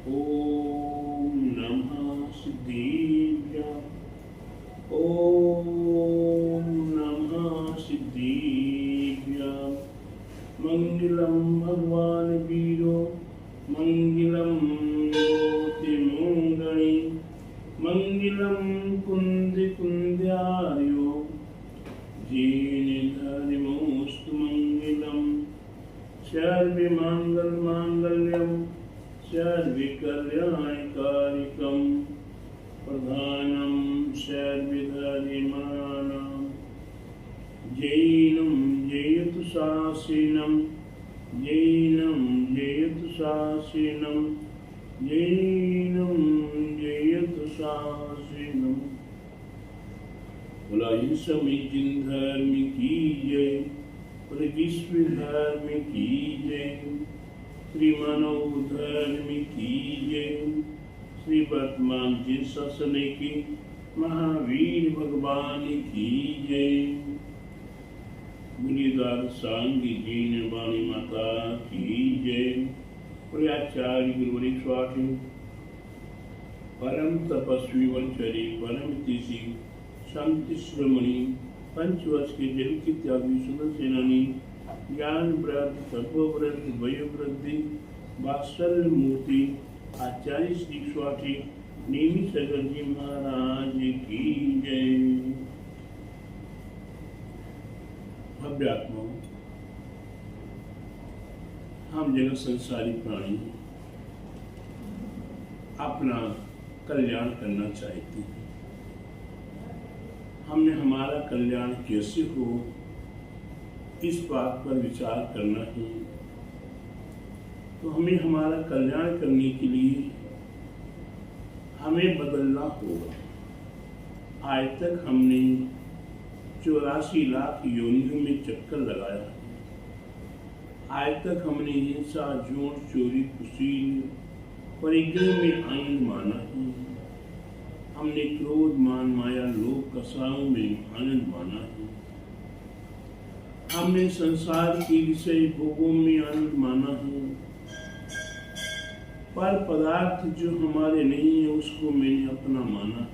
ओम नमः सिद्धेभ्यः। ओम नमः सिद्धेभ्यः। मंगलम भगवान वीरो मंगलम मूर्तिमंगली मंगलम कुंद कुंद्यार्यो जीर्णधर्मोस्तु मंगलम सर्वमंगल मांगल्यम सर्वकल्याणकारिकं प्रधानं सर्वधर्माणां जैनं जयतु शासिनं जैनं जयतु शासिनं जैनं जयतु शासिनं। बोला समीचीन धर्म की जय, विश्व धर्म की जय, श्री मानव धर्म की जय, श्री वर्तमान जी ससने की महावीर भगवान की जय, मुनिदार सांगी जीन वाणी माता की जय, प्रियाचार्य गुरुवरी स्वामी परम तपस्वी वंचरी परम तीसी शांति श्रमणी पंचवर्ष के जल की त्यागी सुंदर सेनानी ज्ञान व्रत तपोव्रत वयोवृद्धि वात्सल्य मूर्ति आचार्य श्री स्वामी नेमी सगर जी महाराज की जय। भव्यात्मा हम जगत संसारी प्राणी अपना कल्याण करना चाहते हैं। हमने हमारा कल्याण कैसे हो इस बात पर विचार करना है। तो हमें हमारा कल्याण करने के लिए हमें बदलना होगा। आज तक हमने 84 लाख योनियों में चक्कर लगाया है। आज तक हमने हिंसा झूठ चोरी कुशील परिग्रह में आनंद माना है। हमने क्रोध मान माया लोभ कसाओं में आनंद माना है। हमने संसार के विषय भोगों में आनंद माना है। पर पदार्थ जो हमारे नहीं है उसको मैंने अपना माना है।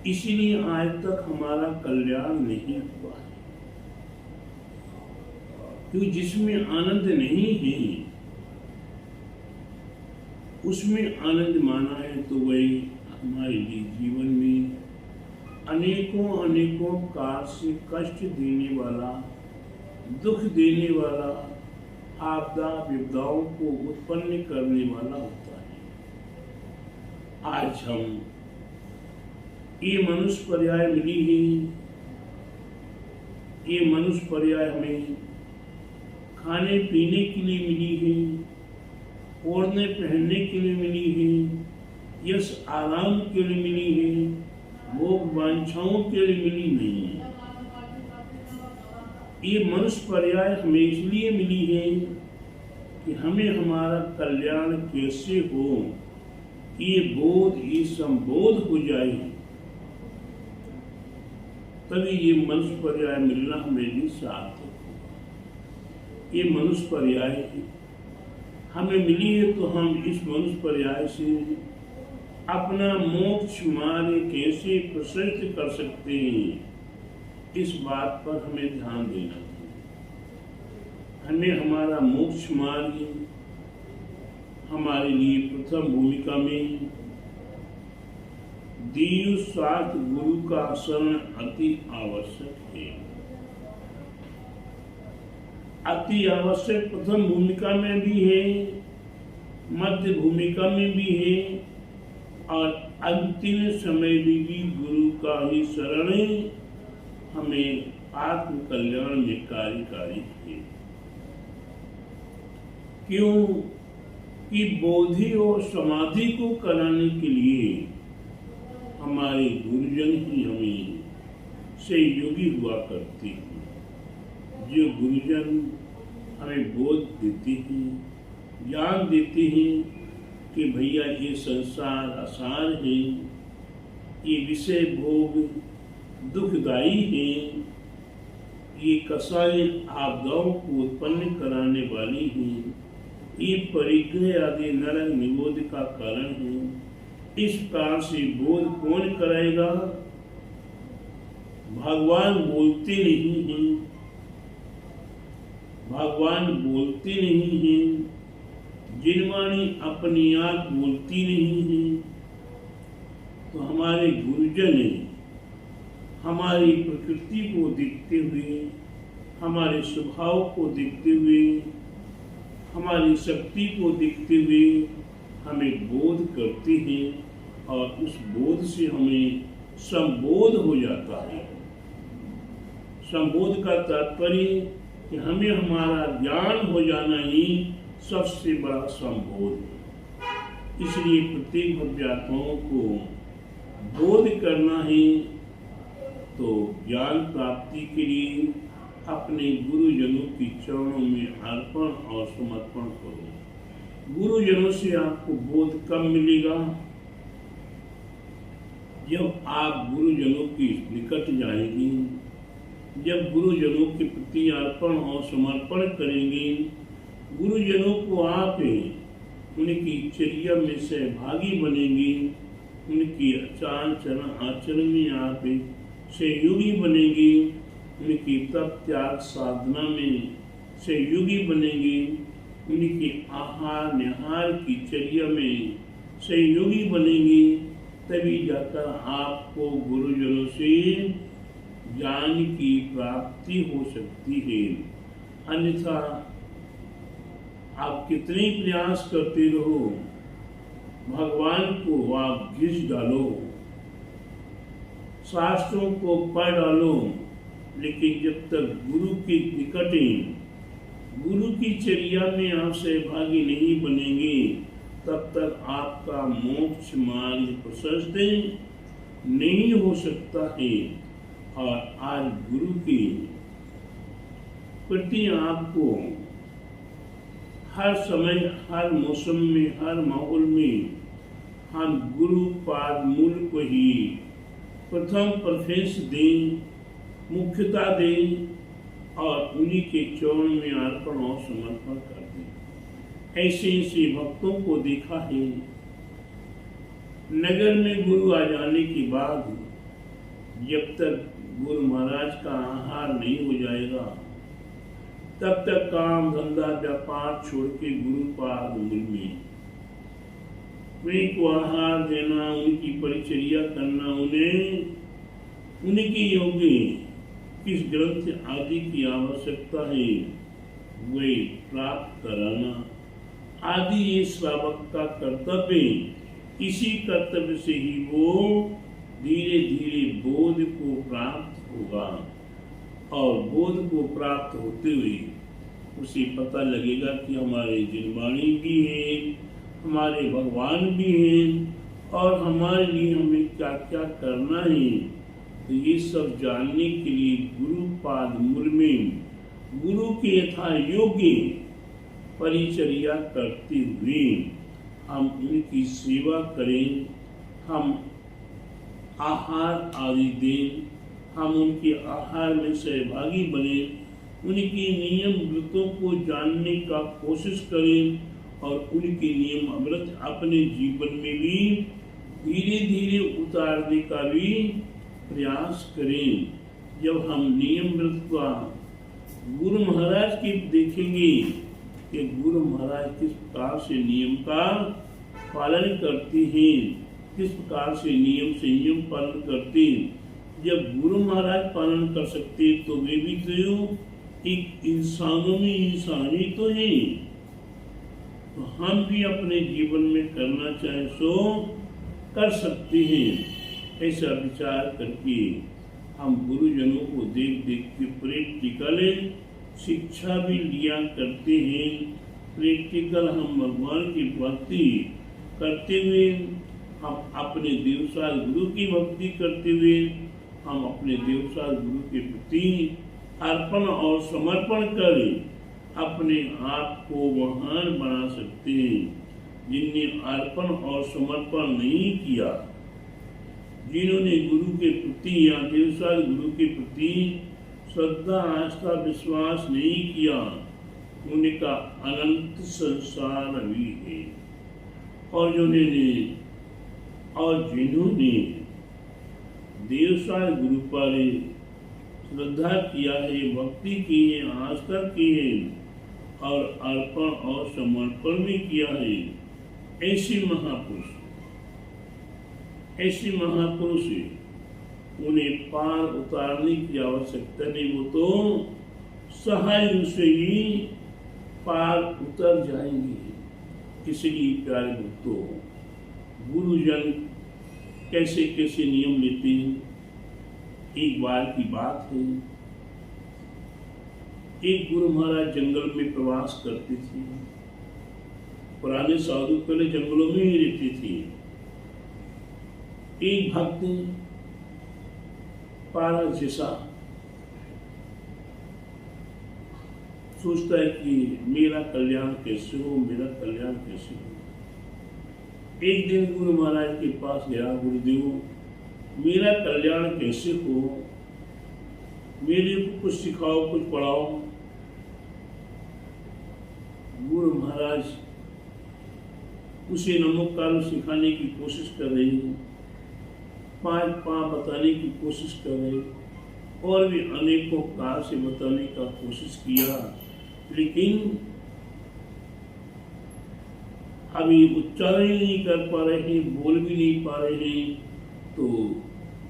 इसीलिए आज तक हमारा कल्याण नहीं हुआ है। क्योंकि जिसमें आनंद नहीं है उसमें आनंद माना है, तो वही हमारे लिए जीवन में अनेकों अनेकों कार से कष्ट देने वाला, दुख देने वाला, आपदा विपदाओं को उत्पन्न करने वाला होता है। आज हम ये मनुष्य पर्याय मिली है। ये मनुष्य पर्याय हमें खाने पीने के लिए मिली है, ओढ़ने पहनने के लिए मिली है, यश आराम के लिए मिली है, भोग वांछाओं के लिए मिली नहीं है। ये मनुष्य पर्याय हमें इसलिए मिली है कि हमें हमारा कल्याण कैसे हो, ये बोध, ये संबोध हो जाए, तभी ये मनुष्य पर्याय मिलना हमें भी सार्थक हो। ये मनुष्य पर्याय हमें मिली है, तो हम इस मनुष्य पर्याय से अपना मोक्ष मार्ग कैसे प्रशस्त कर सकते हैं, इस बात पर हमें ध्यान देना चाहिए। हमें हमारा मोक्ष मार्ग हमारे लिए प्रथम भूमिका में दीव स्वास्थ्य गुरु का शरण अति आवश्यक है। अति आवश्यक प्रथम भूमिका में भी है, मध्य भूमिका में भी है और अंतिम समय भी गुरु का ही शरण हमें आत्म कल्याण में कार्यकारी है। क्यों कि बोधि और समाधि को कराने के लिए हमारे गुरुजन ही हमें सहयोगी हुआ करते हैं। जो गुरुजन हमें बोध देते हैं, ज्ञान देते हैं कि भैया ये संसार आसार है, ये विषय भोग दुखदायी है, ये कसाई आपदाओं को उत्पन्न कराने वाली हैं, ये परिग्रह आदि नरक निबोध का कारण है। इस प्रकार से बोध कौन कराएगा? भगवान बोलते नहीं हैं, भगवान बोलते नहीं हैं, जिनवाणी अपनी आप बोलती नहीं है। तो हमारे गुरुजन हमारी प्रकृति को देखते हुए, हमारे स्वभाव को देखते हुए, हमारी शक्ति को देखते हुए हमें बोध करते हैं और उस बोध से हमें संबोध हो जाता है। संबोध का तात्पर्य कि हमें हमारा ज्ञान हो जाना ही सबसे बड़ा संबोध है। इसलिए प्रत्येक भव्यात्माओं को बोध करना है। तो ज्ञान प्राप्ति के लिए अपने गुरुजनों की चरणों में अर्पण और समर्पण करो। गुरुजनों से आपको बोध कब मिलेगा? जब आप गुरुजनों के निकट जाएंगे, जब गुरुजनों के प्रति अर्पण और समर्पण करेंगे, गुरुजनों को आप उनकी चर्या में सहभागी बनेंगे, उनकी आचरण में आप सहयोगी बनेंगे, उनकी तप त्याग साधना में सहयोगी बनेंगे, उनकी आहार निहार की चर्या में सहयोगी बनेंगे। तभी जाकर आपको गुरुजनों से ज्ञान की प्राप्ति हो सकती है। अन्यथा आप कितने प्रयास करते रहो, भगवान को आप घिस डालो, शास्त्रों को पढ़ डालो, लेकिन जब तक गुरु के निकट गुरु की चर्या में आप सहभागी नहीं बनेंगे, तब तक आपका मोक्ष मार्ग प्रशस्त नहीं हो सकता है। और आज गुरु के प्रति आपको हर समय, हर मौसम में, हर माहौल में हम गुरु पाद मूल को ही प्रथम प्रेफरेंस दें, मुख्यता दें और उन्हीं के चरणों में अर्पण और समर्पण कर दें। ऐसे ऐसे भक्तों को देखा है, नगर में गुरु आ जाने के बाद जब तक गुरु महाराज का आहार नहीं हो जाएगा, तब तक काम धंधा व्यापार छोड़ के गुरु पाद मूल में उनको आहार देना, उनकी परिचर्या करना, उनकी योग्य किस ग्रंथ आदि की आवश्यकता है वही प्राप्त कराना आदि ये श्रावक का कर्तव्य। इसी कर्तव्य से ही वो धीरे धीरे बोध को प्राप्त होगा और बोध को प्राप्त होते हुए उसे पता लगेगा कि हमारे जिनवाणी भी है, हमारे भगवान भी हैं और हमारे लिए हमें क्या क्या करना है। तो ये सब जानने के लिए गुरु पाद मूल में गुरु के यथा योग्य परिचर्या करते हुए हम उनकी सेवा करें, हम आहार आदि दें, हम उनके आहार में सहभागी बने, उनके नियम व्रतों को जानने का कोशिश करें और उनके नियम अमृत अपने जीवन में भी धीरे धीरे उतारने का भी प्रयास करें। जब हम नियम व्रत का गुरु महाराज के देखेंगे कि गुरु महाराज किस प्रकार से नियम का पालन करते हैं, किस प्रकार से नियम संयम पालन करते हैं। जब गुरु महाराज पालन कर सकते तो वे भी तो एक इंसानों में इंसानी तो है, तो हम भी अपने जीवन में करना चाहे सो कर सकते हैं। ऐसा विचार करके हम गुरुजनों को देख देख के प्रैक्टिकल शिक्षा भी लिया करते हैं। प्रैक्टिकल हम भगवान की भक्ति करते हुए, हम अपने देवसाल गुरु की भक्ति करते हुए, हम अपने देवसाल गुरु के प्रति अर्पण और समर्पण करें, अपने आप को महान बना सकते हैं। जिनने अर्पण और समर्पण नहीं किया, जिन्होंने गुरु के प्रति या देवसाल गुरु के प्रति श्रद्धा आस्था विश्वास नहीं किया, पुण्य का अनंत संसार अभी है। और जिन्होंने देवसाय गुरु पर श्रद्धा किया है, भक्ति की है, आस्था की है और अर्पण और समर्पण भी किया है, ऐसे महापुरुष उन्हें पार उतारने की आवश्यकता नहीं, वो तो सहाय से ही पार उतर जाएंगे। इसलिए प्यारे भक्तों, गुरुजन कैसे कैसे नियम लेते हैं। एक बार की बात है, एक गुरु महाराज जंगल में प्रवास करते थे। पुराने साधु पहले जंगलों में ही रहते थे। एक भक्त पारा जैसा सोचता है कि मेरा कल्याण कैसे हो, मेरा कल्याण कैसे हो। एक दिन गुरु महाराज के पास गया, गुरुदेव मेरा कल्याण कैसे हो, मेरे को कुछ सिखाओ, कुछ पढ़ाओ। गुरु महाराज उसे नमोकार सिखाने की कोशिश कर रहे हैं, 5 पाँ बताने की कोशिश कर रहे, और भी अनेकों कार से बताने का कोशिश किया, लेकिन अभी उच्चारण नहीं कर पा रहे हैं, बोल भी नहीं पा रहे हैं, तो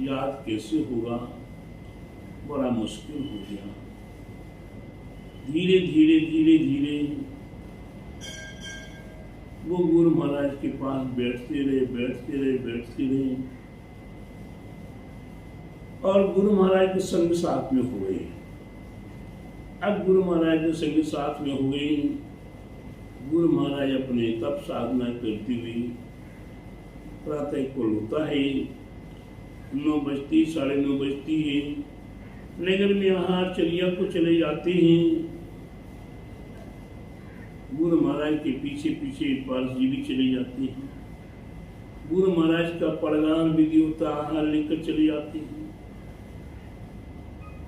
याद कैसे होगा, बड़ा मुश्किल हो गया। धीरे धीरे वो गुरु महाराज के पास बैठते रहे और गुरु महाराज के संग साथ में हो गए। अब गुरु महाराज के संग साथ में हो गए, गुरु महाराज अपने तप साधना करते हुए प्रातः को होता है, 9 बजती 9:30 बजती है, नगर में आहार चर्या को चले जाते हैं। गुरु महाराज के पीछे पारस जी भी चले जाते हैं। गुरु महाराज का पड़गान विधि होता, आहार लेकर चले जाते हैं।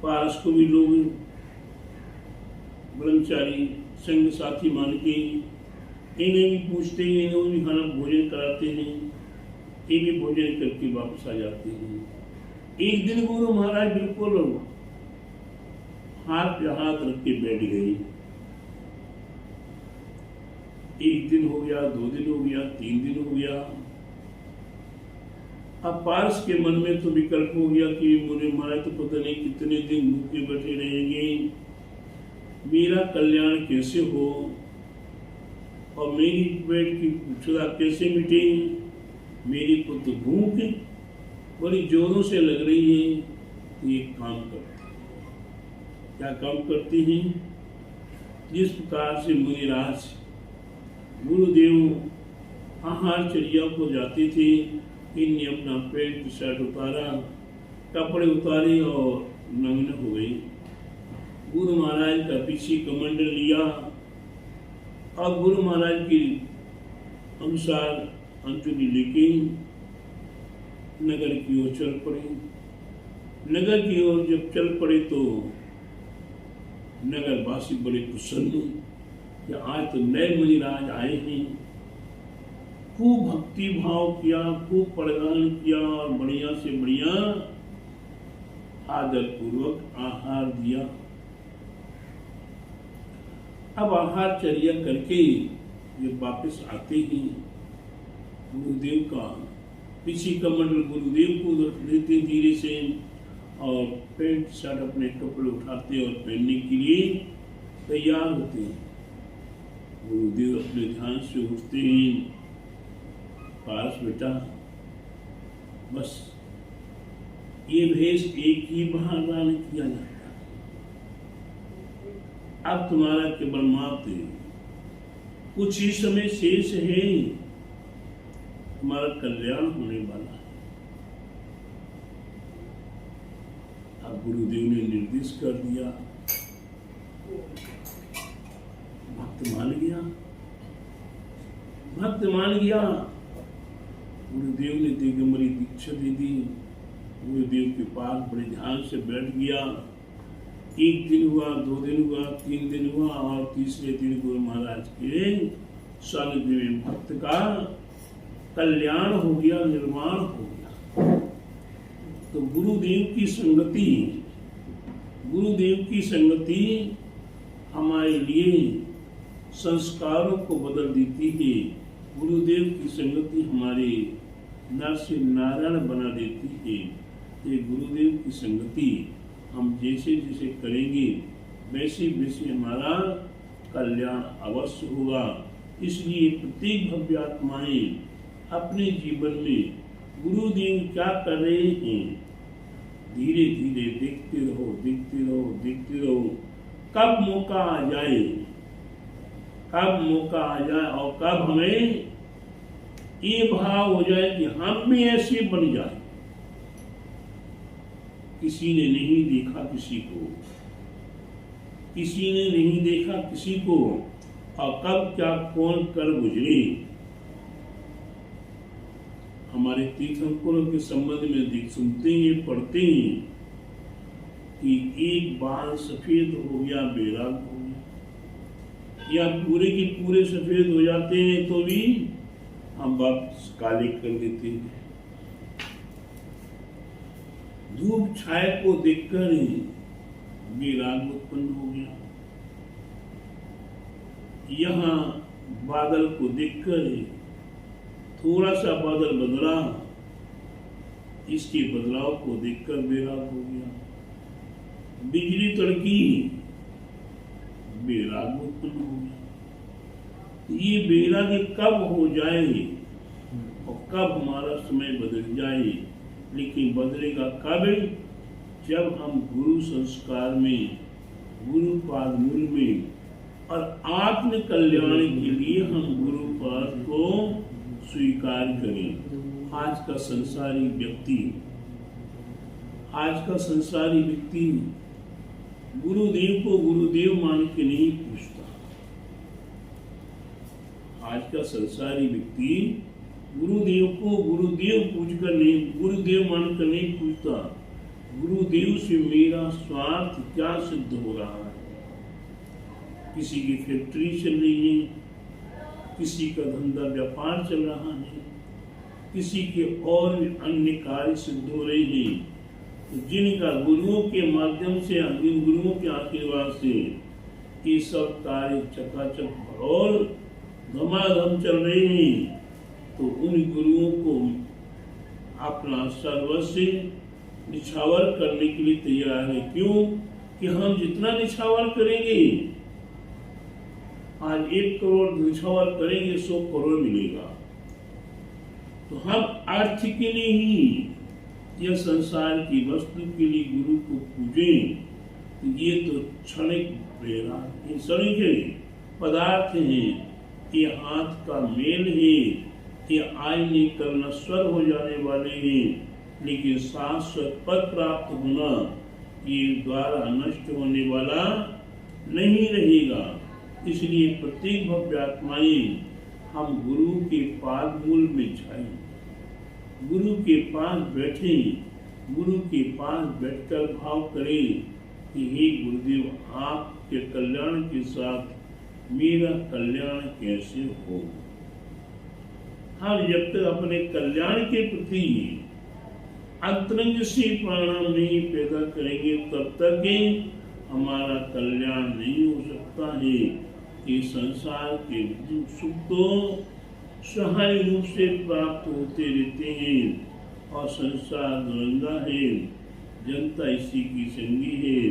पारस को भी लोग ब्रह्मचारी संग साथी मान के इन्हें भी पूछते हैं, इन्हें भी खाना भोजन कराते हैं, ये भी भोजन करके वापस आ जाते हैं। एक दिन गुरु महाराज बिल्कुल हाथ पे हाथ रख के बैठ गई। एक दिन हो गया, 2 दिन हो गया, 3 दिन हो गया। अब पारस के मन में तो विकल्प हो गया कि मुझे महाराज तो पता नहीं कितने दिन भूखे बैठे रहेंगे, मेरा कल्याण कैसे हो और मेरी पेट की क्षुधा कैसे मिटे। मेरी को तो भूख बड़ी जोरों से लग रही है। ये काम करते हैं, क्या काम करते हैं? जिस प्रकार से मुनिराज गुरुदेव आहार चर्या को जाते थे, इनने अपना पेंट शर्ट उतारा, कपड़े उतारे और नग्न हो गई। गुरु महाराज का पीछे कमंडल लिया और गुरु महाराज के अनुसार अंजलि लेके नगर की ओर चल पड़े। नगर की ओर जब चल पड़े तो नगरवासी बड़े प्रसन्न कि आज तो नए मुनिराज आए हैं। खूब भक्ति भाव किया, खूब प्रदान किया और बढ़िया से बढ़िया आदर पूर्वक आहार दिया। अब आहार चर्या करके जब वापस आते ही गुरुदेव का पीछे कमंडल गुरुदेव को रख देते धीरे से और पैंट शर्ट अपने कपड़े उठाते और पहनने के लिए तैयार होते हैं। गुरुदेव अपने ध्यान से उठते हैं, पारस बेटा बस ये भेष एक ही बार दान किया जाता है, अब तुम्हारा केवल मात्र कुछ ही समय शेष है, तुम्हारा कल्याण होने वाला है। अब गुरुदेव ने निर्देश कर दिया, भक्त मान गया। गुरुदेव ने दिगंबरी दीक्षा दे दी। गुरुदेव के पास बड़े ध्यान से बैठ गया। एक दिन हुआ, 2 दिन हुआ, 3 दिन हुआ और तीसरे दिन गुरु महाराज के सानिध्य में भक्त का कल्याण हो गया, निर्माण हो गया। तो गुरुदेव की संगति हमारे लिए संस्कारों को बदल देती है। गुरुदेव की संगति हमारे नर से नारायण बना देती है। ये गुरुदेव की संगति हम जैसे जैसे करेंगे वैसे वैसे हमारा कल्याण अवश्य होगा। इसलिए प्रत्येक भव्य आत्माएं अपने जीवन में गुरुदेव क्या कर रहे हैं धीरे धीरे देखते रहो, देखते रहो, देखते रहो। कब मौका आ जाए और कब हमें ये भाव हो जाए कि हम भी ऐसे बन जाए। किसी ने नहीं देखा किसी को, और कब क्या कौन कर गुजरे। हमारे तीर्थंकरों के संबंध में सुनते हैं, पढ़ते हैं कि एक बाल सफेद हो गया, बैराग हो गया, या पूरे के पूरे सफेद हो जाते हैं तो भी हम वापस काले कर देते हैं। धूप छाया को देखकर ही बैराग उत्पन्न हो गया। यहाँ बादल को देखकर ही थोड़ा सा बादल बदला, इसके बदलाव को देखकर बैराग हो गया। बिजली तड़की, बैराग उत्पन्न हो गया। ये बैराग कब हो जाए और कब हमारा समय बदल जाए, लेकिन बदलेगा कब? जब हम गुरु संस्कार में, गुरु पाद मूल में और आत्म कल्याण के लिए हम गुरु पाद को स्वीकार करें। आज का संसारी व्यक्ति गुरुदेव को गुरुदेव मान के नहीं पूछता। आज का संसारी व्यक्ति गुरुदेव को गुरुदेव पूछकर नहीं, गुरुदेव मानकर नहीं पूछता, गुरुदेव से मेरा स्वार्थ क्या सिद्ध हो रहा है। किसी की फैक्ट्री चल रही है, किसी का धंधा व्यापार चल रहा है, किसी के और अन्य कार्य सिद्ध हो रहे हैं, तो जिनका गुरुओं के माध्यम से, इन गुरुओं के आशीर्वाद से ये सब कार्य चकाचक और धमाधम चल रहे हैं, तो उन गुरुओं को अपना सर्वस्व निछावर करने के लिए तैयार है। क्यों? कि हम जितना निछावर करेंगे, आज 1 करोड़ निछावर करेंगे 100 करोड़ मिलेगा। तो हम अर्थ के लिए ही या संसार की वस्तु के लिए गुरु को पूजें, तो ये तो क्षणिक पदार्थ हैं, ये हाथ का मेल है, ये आईने कल नश्वर हो जाने वाले हैं, लेकिन शाश्वत पद प्राप्त होना ये द्वारा नष्ट होने वाला नहीं रहेगा। इसलिए प्रत्येक भव्य आत्माएं हम गुरु के पाद मूल में जाएं, गुरु के पास बैठे, गुरु के पास बैठकर भाव करें कि हे गुरुदेव, आपके कल्याण के साथ मेरा कल्याण कैसे हो। हम जब तक अपने कल्याण के प्रति अंतरंग से परिणाम नहीं पैदा करेंगे, तब तक हमारा कल्याण नहीं हो सकता है। कि संसार के सुख तो सहाय रूप से प्राप्त होते रहते हैं और संसार दुरंगा है, जनता इसी की संगी है,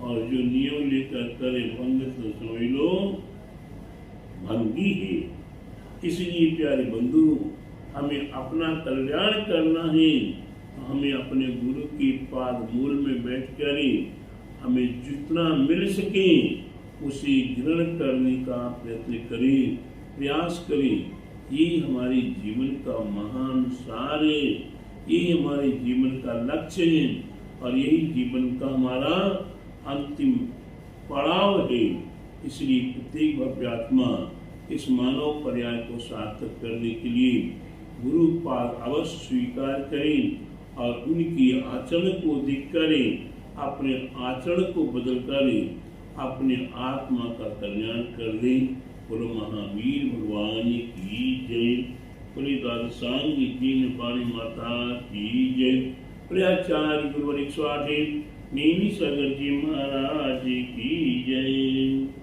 और जो नियम लेकर करे भंग तो समझ लो भंगी है। इसलिए प्यारे बंधु, हमें अपना कल्याण करना है तो हमें अपने गुरु की पाद मूल में बैठ कर हमें जितना मिल सके उसे ग्रहण करने का प्रयत्न करें, प्रयास करें। ये हमारे जीवन का महान सार है, ये हमारे जीवन का लक्ष्य है और यही जीवन का हमारा अंतिम पड़ाव है। इसलिए प्रत्येक भव्य आत्मा इस मानव पर्याय को सार्थक करने के लिए गुरु पाद अवश्य स्वीकार करें और उनकी आचरण को देख करें अपने आचरण को बदल कर अपने आत्मा का कल्याण कर दे। बोलो महावीर भगवान की जय। बोले द्वादशांगी तीन पाणी माता की जय। प्रयाचार्य गुरुवर 108 नीमी सागर जी महाराज की जय।